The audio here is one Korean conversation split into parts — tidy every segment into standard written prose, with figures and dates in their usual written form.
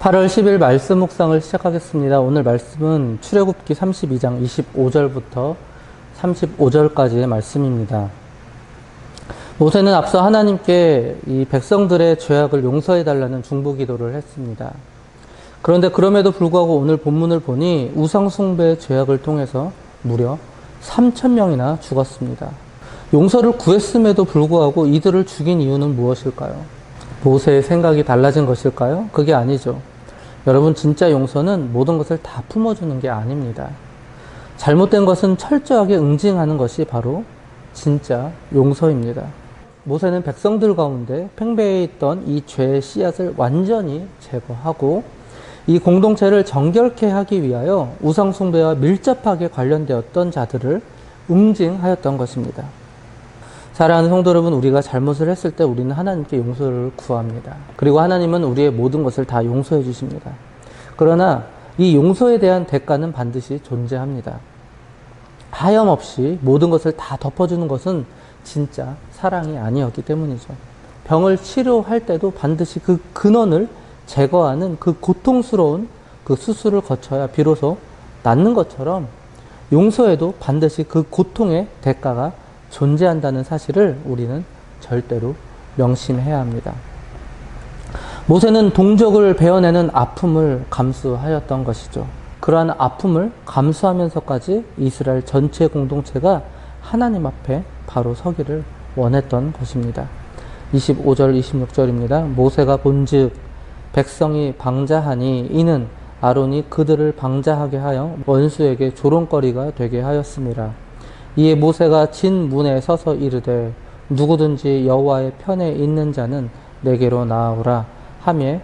8월 10일 말씀 묵상을 시작하겠습니다. 오늘 말씀은 출애굽기 32장 25절부터 35절까지의 말씀입니다. 모세는 앞서 하나님께 이 백성들의 죄악을 용서해달라는 중보기도를 했습니다. 그런데 그럼에도 불구하고 오늘 본문을 보니 우상숭배의 죄악을 통해서 무려 3,000명이나 죽었습니다. 용서를 구했음에도 불구하고 이들을 죽인 이유는 무엇일까요? 모세의 생각이 달라진 것일까요? 그게 아니죠. 여러분, 진짜 용서는 모든 것을 다 품어주는 게 아닙니다. 잘못된 것은 철저하게 응징하는 것이 바로 진짜 용서입니다. 모세는 백성들 가운데 팽배해 있던 이 죄의 씨앗을 완전히 제거하고 이 공동체를 정결케 하기 위하여 우상숭배와 밀접하게 관련되었던 자들을 응징하였던 것입니다. 사랑하는 성도 여러분, 우리가 잘못을 했을 때 우리는 하나님께 용서를 구합니다. 그리고 하나님은 우리의 모든 것을 다 용서해 주십니다. 그러나 이 용서에 대한 대가는 반드시 존재합니다. 하염없이 모든 것을 다 덮어주는 것은 진짜 사랑이 아니었기 때문이죠. 병을 치료할 때도 반드시 그 근원을 제거하는 그 고통스러운 그 수술을 거쳐야 비로소 낫는 것처럼 용서에도 반드시 그 고통의 대가가 존재한다는 사실을 우리는 절대로 명심해야 합니다. 모세는 동족을 베어내는 아픔을 감수하였던 것이죠. 그러한 아픔을 감수하면서까지 이스라엘 전체 공동체가 하나님 앞에 바로 서기를 원했던 것입니다. 25절, 26절입니다. 모세가 본즉 백성이 방자하니 이는 아론이 그들을 방자하게 하여 원수에게 조롱거리가 되게 하였습니다. 이에 모세가 진 문에 서서 이르되 누구든지 여호와의 편에 있는 자는 내게로 나아오라 하며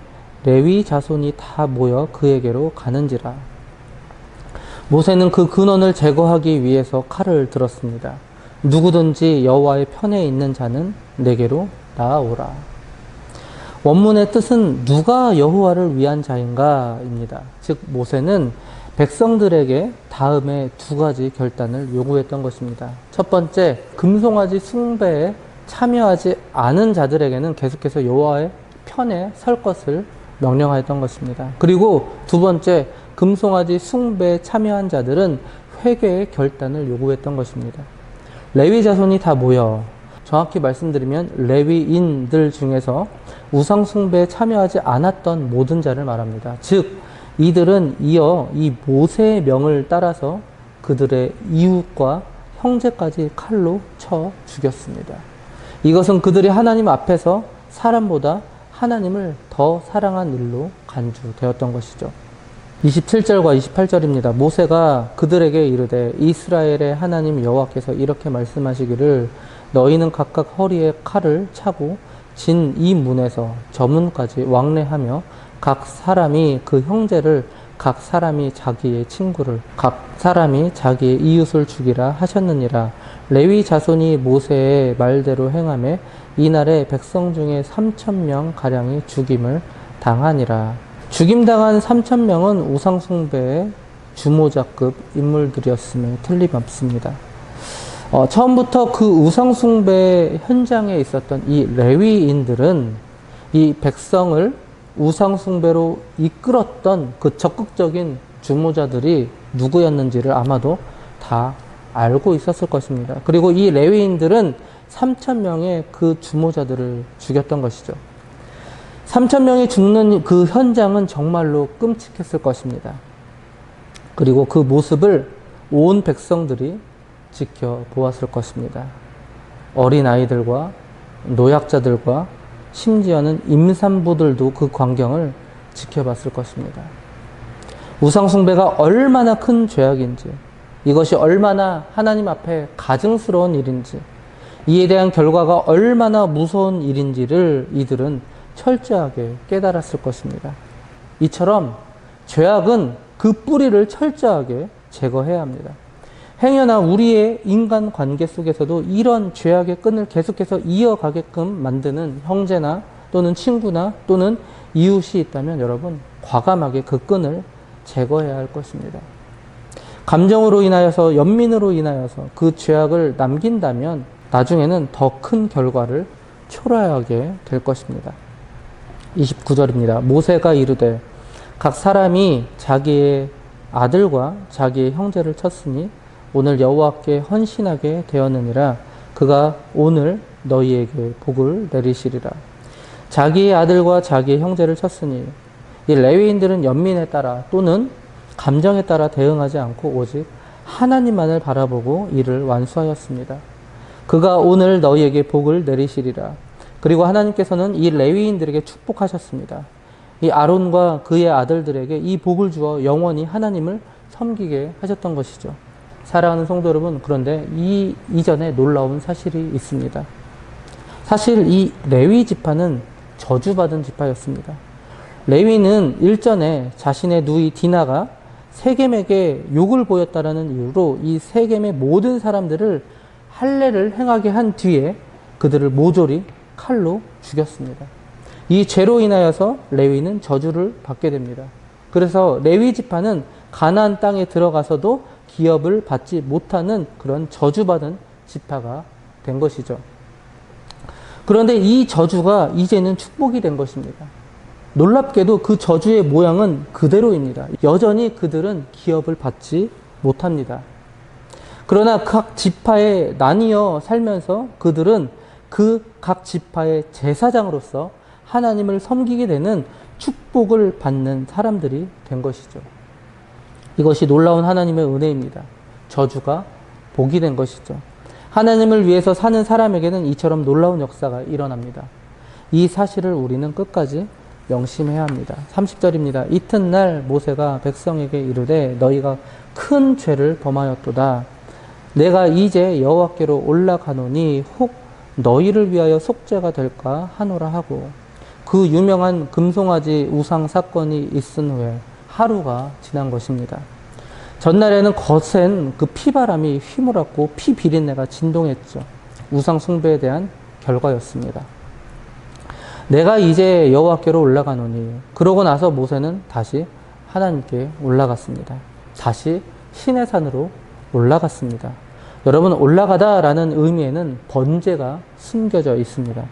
레위 자손이 다 모여 그에게로 가는지라. 모세는 그 근원을 제거하기 위해서 칼을 들었습니다. 누구든지 여호와의 편에 있는 자는 내게로 나아오라. 원문의 뜻은 누가 여호와를 위한 자인가입니다. 즉 모세는 백성들에게 다음에 두 가지 결단을 요구했던 것입니다. 첫 번째, 금송아지 숭배에 참여하지 않은 자들에게는 계속해서 여호와의 편에 설 것을 명령하였던 것입니다. 그리고 두 번째, 금송아지 숭배에 참여한 자들은 회개의 결단을 요구했던 것입니다. 레위 자손이 다 모여, 정확히 말씀드리면 레위인들 중에서 우상 숭배에 참여하지 않았던 모든 자를 말합니다. 즉 이들은 이어 이 모세의 명을 따라서 그들의 이웃과 형제까지 칼로 쳐 죽였습니다. 이것은 그들이 하나님 앞에서 사람보다 하나님을 더 사랑한 일로 간주되었던 것이죠. 27절과 28절입니다. 모세가 그들에게 이르되 이스라엘의 하나님 여호와께서 이렇게 말씀하시기를 너희는 각각 허리에 칼을 차고 진 이 문에서 저 문까지 왕래하며 각 사람이 그 형제를, 각 사람이 자기의 친구를, 각 사람이 자기의 이웃을 죽이라 하셨느니라. 레위 자손이 모세의 말대로 행하매 이날에 백성 중에 3,000명 가량이 죽임을 당하니라. 죽임당한 3,000명은 우상숭배의 주모자급 인물들이었음에 틀림없습니다. 처음부터 그 우상숭배 현장에 있었던 이 레위인들은 이 백성을 우상숭배로 이끌었던 그 적극적인 주모자들이 누구였는지를 아마도 다 알고 있었을 것입니다. 그리고 이 레위인들은 3,000명의 그 주모자들을 죽였던 것이죠. 3,000명이 죽는 그 현장은 정말로 끔찍했을 것입니다. 그리고 그 모습을 온 백성들이 지켜보았을 것입니다. 어린아이들과 노약자들과 심지어는 임산부들도 그 광경을 지켜봤을 것입니다. 우상숭배가 얼마나 큰 죄악인지, 이것이 얼마나 하나님 앞에 가증스러운 일인지, 이에 대한 결과가 얼마나 무서운 일인지를 이들은 철저하게 깨달았을 것입니다. 이처럼 죄악은 그 뿌리를 철저하게 제거해야 합니다. 행여나 우리의 인간 관계 속에서도 이런 죄악의 끈을 계속해서 이어가게끔 만드는 형제나 또는 친구나 또는 이웃이 있다면 여러분 과감하게 그 끈을 제거해야 할 것입니다. 감정으로 인하여서, 연민으로 인하여서 그 죄악을 남긴다면 나중에는 더 큰 결과를 초래하게 될 것입니다. 29절입니다. 모세가 이르되 각 사람이 자기의 아들과 자기의 형제를 쳤으니 오늘 여호와께 헌신하게 되었느니라. 그가 오늘 너희에게 복을 내리시리라. 자기의 아들과 자기의 형제를 쳤으니 이 레위인들은 연민에 따라 또는 감정에 따라 대응하지 않고 오직 하나님만을 바라보고 이를 완수하였습니다. 그가 오늘 너희에게 복을 내리시리라. 그리고 하나님께서는 이 레위인들에게 축복하셨습니다. 이 아론과 그의 아들들에게 이 복을 주어 영원히 하나님을 섬기게 하셨던 것이죠. 사랑하는 성도 여러분, 그런데 이 이전에 놀라운 사실이 있습니다. 사실 이 레위 지파는 저주받은 지파였습니다. 레위는 일전에 자신의 누이 디나가 세겜에게 욕을 보였다라는 이유로 이 세겜의 모든 사람들을 할례를 행하게 한 뒤에 그들을 모조리 칼로 죽였습니다. 이 죄로 인하여서 레위는 저주를 받게 됩니다. 그래서 레위 지파는 가나안 땅에 들어가서도 기업을 받지 못하는 그런 저주받은 지파가 된 것이죠. 그런데 이 저주가 이제는 축복이 된 것입니다. 놀랍게도 그 저주의 모양은 그대로입니다. 여전히 그들은 기업을 받지 못합니다. 그러나 각 지파에 나뉘어 살면서 그들은 그 각 지파의 제사장으로서 하나님을 섬기게 되는 축복을 받는 사람들이 된 것이죠. 이것이 놀라운 하나님의 은혜입니다. 저주가 복이 된 것이죠. 하나님을 위해서 사는 사람에게는 이처럼 놀라운 역사가 일어납니다. 이 사실을 우리는 끝까지 명심해야 합니다. 30절입니다. 이튿날 모세가 백성에게 이르되 너희가 큰 죄를 범하였도다. 내가 이제 여호와께로 올라가노니 혹 너희를 위하여 속죄가 될까 하노라 하고 그 유명한 금송아지 우상 사건이 있은 후에 하루가 지난 것입니다. 전날에는 거센 그 피바람이 휘몰았고 피 비린내가 진동했죠. 우상 숭배에 대한 결과였습니다. 내가 이제 여호와께로 올라가노니 그러고 나서 모세는 다시 하나님께 올라갔습니다. 다시 시내산으로 올라갔습니다. 여러분, 올라가다라는 의미에는 번제가 숨겨져 있습니다.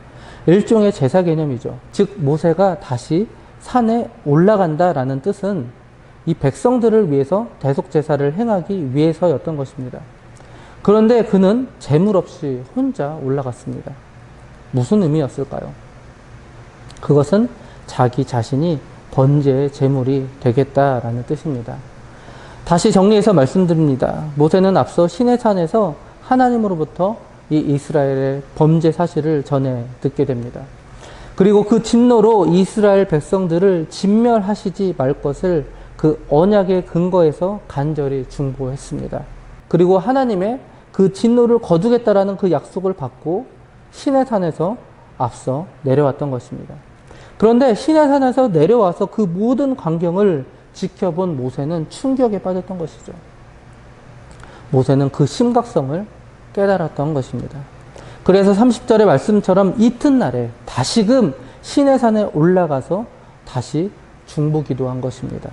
일종의 제사 개념이죠. 즉 모세가 다시 산에 올라간다라는 뜻은 이 백성들을 위해서 대속 제사를 행하기 위해서였던 것입니다. 그런데 그는 제물 없이 혼자 올라갔습니다. 무슨 의미였을까요? 그것은 자기 자신이 번제의 제물이 되겠다라는 뜻입니다. 다시 정리해서 말씀드립니다. 모세는 앞서 시내산에서 하나님으로부터 이 이스라엘의 범죄 사실을 전해 듣게 됩니다. 그리고 그 진노로 이스라엘 백성들을 진멸하시지 말 것을 그 언약의 근거에서 간절히 중보했습니다. 그리고 하나님의 그 진노를 거두겠다라는 그 약속을 받고 시내산에서 앞서 내려왔던 것입니다. 그런데 시내산에서 내려와서 그 모든 광경을 지켜본 모세는 충격에 빠졌던 것이죠. 모세는 그 심각성을 깨달았던 것입니다. 그래서 30절의 말씀처럼 이튿날에 다시금 시내산에 올라가서 다시 중보기도한 것입니다.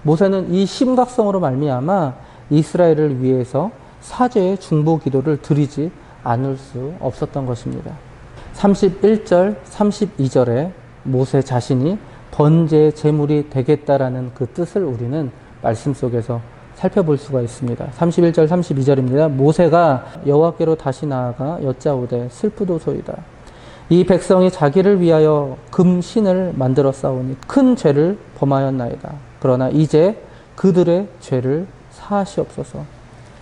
모세는 이 심각성으로 말미암아 이스라엘을 위해서 사죄의 중보기도를 드리지 않을 수 없었던 것입니다. 31절, 32절에 모세 자신이 번제의 제물이 되겠다라는 그 뜻을 우리는 말씀 속에서 살펴볼 수가 있습니다. 31절, 32절입니다. 모세가 여호와께로 다시 나아가 여짜오되 슬프도소이다. 이 백성이 자기를 위하여 금신을 만들어 싸우니 큰 죄를 범하였나이다. 그러나 이제 그들의 죄를 사하시옵소서.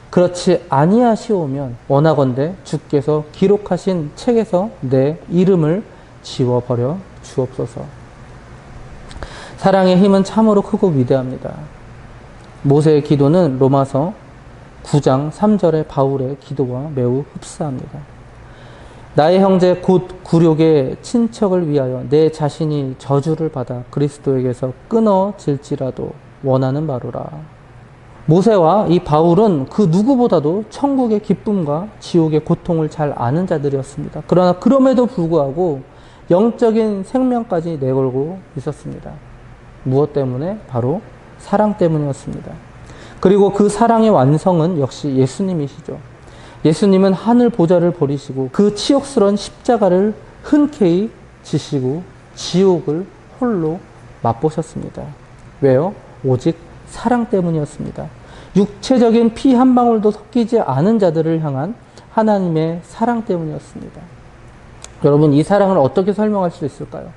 그렇지 아니하시오면 원하건대 주께서 기록하신 책에서 내 이름을 지워버려 주옵소서. 사랑의 힘은 참으로 크고 위대합니다. 모세의 기도는 로마서 9장 3절의 바울의 기도와 매우 흡사합니다. 나의 형제 곧 굴욕의 친척을 위하여 내 자신이 저주를 받아 그리스도에게서 끊어질지라도 원하는 바로라. 모세와 이 바울은 그 누구보다도 천국의 기쁨과 지옥의 고통을 잘 아는 자들이었습니다. 그러나 그럼에도 불구하고 영적인 생명까지 내걸고 있었습니다. 무엇 때문에? 바로 사랑 때문이었습니다. 그리고 그 사랑의 완성은 역시 예수님이시죠. 예수님은 하늘 보좌를 버리시고 그 치욕스러운 십자가를 흔쾌히 지시고 지옥을 홀로 맛보셨습니다. 왜요? 오직 사랑 때문이었습니다. 육체적인 피 한 방울도 섞이지 않은 자들을 향한 하나님의 사랑 때문이었습니다. 여러분, 이 사랑을 어떻게 설명할 수 있을까요?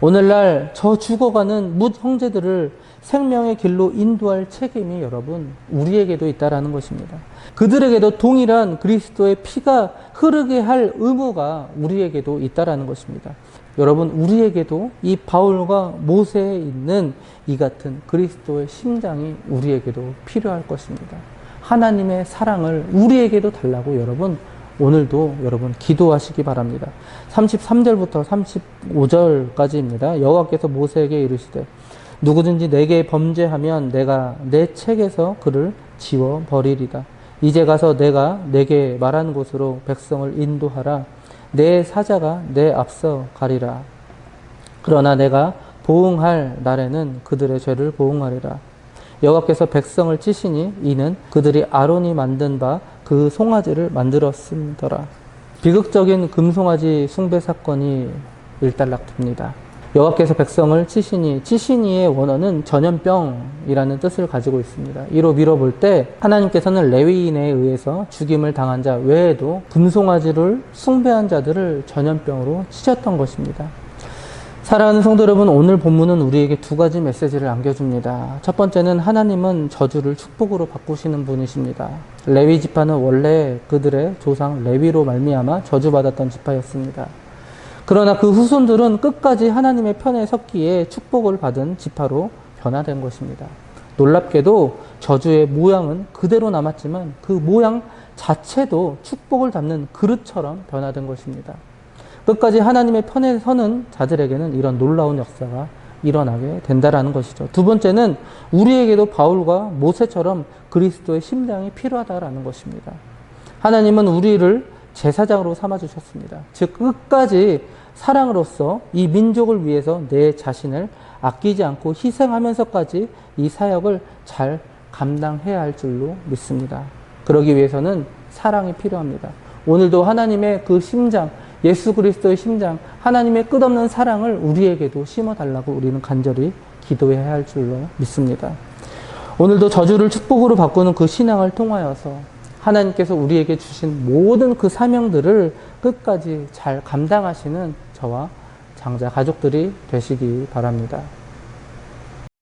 오늘날 저 죽어가는 뭇 형제들을 생명의 길로 인도할 책임이 여러분 우리에게도 있다라는 것입니다. 그들에게도 동일한 그리스도의 피가 흐르게 할 의무가 우리에게도 있다라는 것입니다. 여러분, 우리에게도 이 바울과 모세에 있는 이 같은 그리스도의 심장이 우리에게도 필요할 것입니다. 하나님의 사랑을 우리에게도 달라고 여러분 오늘도 여러분 기도하시기 바랍니다. 33절부터 35절까지입니다. 여호와께서 모세에게 이르시되 누구든지 내게 범죄하면 내가 내 책에서 그를 지워 버리리다. 이제 가서 내가 내게 말한 곳으로 백성을 인도하라. 내 사자가 내 앞서 가리라. 그러나 내가 보응할 날에는 그들의 죄를 보응하리라. 여호와께서 백성을 치시니 이는 그들이 아론이 만든 바 그 송아지를 만들었음더라. 비극적인 금송아지 숭배 사건이 일단락됩니다. 여호와께서 백성을 치시니의 원어는 전염병이라는 뜻을 가지고 있습니다. 이로 밀어볼 때 하나님께서는 레위인에 의해서 죽임을 당한 자 외에도 금송아지를 숭배한 자들을 전염병으로 치셨던 것입니다. 사랑하는 성도 여러분, 오늘 본문은 우리에게 두 가지 메시지를 안겨줍니다. 첫 번째는 하나님은 저주를 축복으로 바꾸시는 분이십니다. 레위 지파는 원래 그들의 조상 레위로 말미암아 저주받았던 지파였습니다. 그러나 그 후손들은 끝까지 하나님의 편에 섰기에 축복을 받은 지파로 변화된 것입니다. 놀랍게도 저주의 모양은 그대로 남았지만 그 모양 자체도 축복을 담는 그릇처럼 변화된 것입니다. 끝까지 하나님의 편에 서는 자들에게는 이런 놀라운 역사가 일어나게 된다라는 것이죠. 두 번째는 우리에게도 바울과 모세처럼 그리스도의 심장이 필요하다라는 것입니다. 하나님은 우리를 제사장으로 삼아주셨습니다. 즉 끝까지 사랑으로서 이 민족을 위해서 내 자신을 아끼지 않고 희생하면서까지 이 사역을 잘 감당해야 할 줄로 믿습니다. 그러기 위해서는 사랑이 필요합니다. 오늘도 하나님의 그 심장, 예수 그리스도의 심장, 하나님의 끝없는 사랑을 우리에게도 심어달라고 우리는 간절히 기도해야 할 줄로 믿습니다. 오늘도 저주를 축복으로 바꾸는 그 신앙을 통하여서 하나님께서 우리에게 주신 모든 그 사명들을 끝까지 잘 감당하시는 저와 장자 가족들이 되시기 바랍니다.